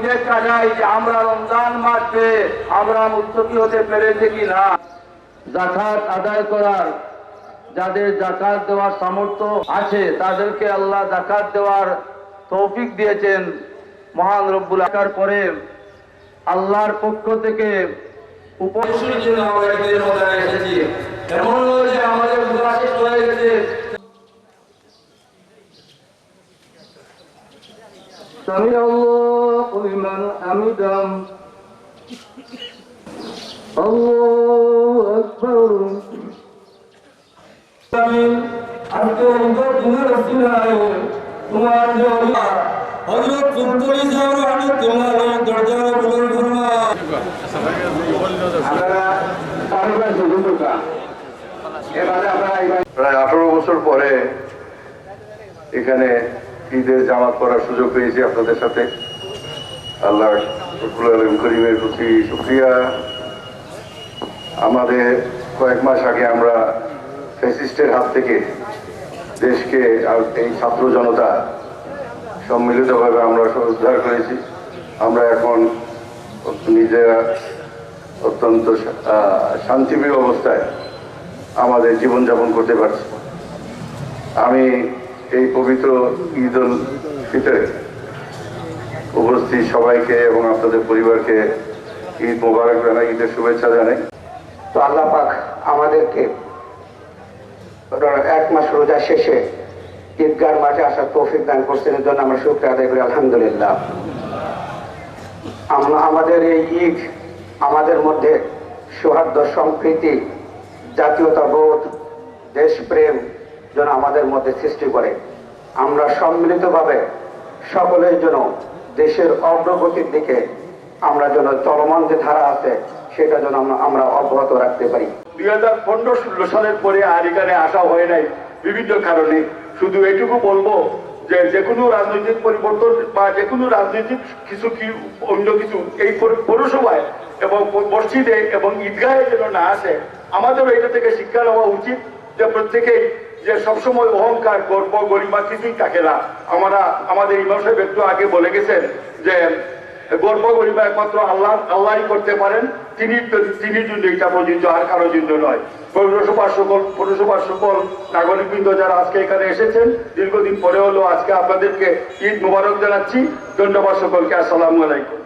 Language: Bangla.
হিসেব কাটাই যে আমরা রমজান মাস পেয়ে আমরা মুত্তাকি হতে পেরেছি কিনা। যাকাত আদায় করার, যাদের যাকাত দেওয়ার সামর্থ্য আছে তাদেরকে আল্লাহ যাকাত দেওয়ার তৌফিক দিয়েছেন। মহান রব্বুল আকার পরে আল্লাহর পক্ষ থেকে উপস্থিত জন্য আমরা এদের মধ্যে এসেছি। এমন নয় যে আমাদের গুনাহ শেষ হয়ে গেছে। সামি আল্লাহু লিমান হামিদাহ, আল্লাহু আকবার। আমিন। আজকে উম্মত গুনাহ রাসূলুল্লাহ তোমার যে আল্লাহ হযরত ফুলতলি সাহেব রাহমাতুল্লাহ আলাইহি দরজা বুলন্দ ফরমা। প্রায় 18 বছর পরে এখানে ঈদের জামাত পড়ার সুযোগ পেয়েছি আপনাদের সাথে। আল্লাহ রব্বুল আলামিন করিমের প্রতি শুকরিয়া। আমাদের কয়েক মাস আগে আমরা ফ্যাসিস্টের হাত থেকে দেশকে এই ছাত্র জনতা সম্মিলিতভাবে আমরা উদ্ধার করেছি। আমরা এখন নিজেরা অত্যন্ত শান্তিপ্রিয় অবস্থায় আমাদের জীবনযাপন করতে পারছি। আমি এই পবিত্র ঈদ উল ফিতরে উপস্থিত সবাইকে এবং আপনাদের পরিবারকে ঈদ মোবারক জানাই, ঈদের শুভেচ্ছা জানাই। তো আল্লাহ পাক আমাদেরকে 1 মাস রোজা শেষে ঈদগার মাঠে আসার তৌফিক দান করছেন, এর জন্য আমরা শুকরিয়া আদায় করি আলহামদুলিল্লাহ। আমাদের এই ঈদ আমাদের মধ্যে সৌহার্দ্য, সম্প্রীতি, জাতীয়তাবোধ, দেশপ্রেম যেন আমাদের মধ্যে সৃষ্টি করে। আমরা সম্মিলিতভাবে সকলের জন্য দেশের অগ্রগতির দিকে আমরা যেন চলমান যে ধারা আছে সেটা যেন আমরা অব্যাহত রাখতে পারি। 2015-16 সালের পরে আর এখানে আসা হয় নাই বিভিন্ন কারণে। শুধু এটুকু বলবো যে কোনো রাজনৈতিক পরিবর্তন বা যে কোনো রাজনৈতিক অন্য কিছু এই পৌরসভায় এবং মসজিদে এবং ঈদগাহে যেন না আসে। আমাদেরও এটা থেকে শিক্ষা নেওয়া উচিত যে প্রত্যেকেই যে সবসময় অহংকার, গর্ব, গরিমা কিছুই থাকে না। আমাদের ইমাম সাহেব একটু আগে বলে গেছেন যে গর্ব গরিমা একমাত্র আল্লাহই করতে পারেন, তিনি জন্য এটা প্রযোজ্য, আর কারো জন্য নয়। পৌরসভার সকল নাগরিকবৃন্দ যারা আজকে এখানে এসেছেন, দীর্ঘদিন পরে হলো আজকে আপনাদেরকে ঈদ মোবারক জানাচ্ছি। ধন্যবাদ সকলকে। আসসালামু আলাইকুম।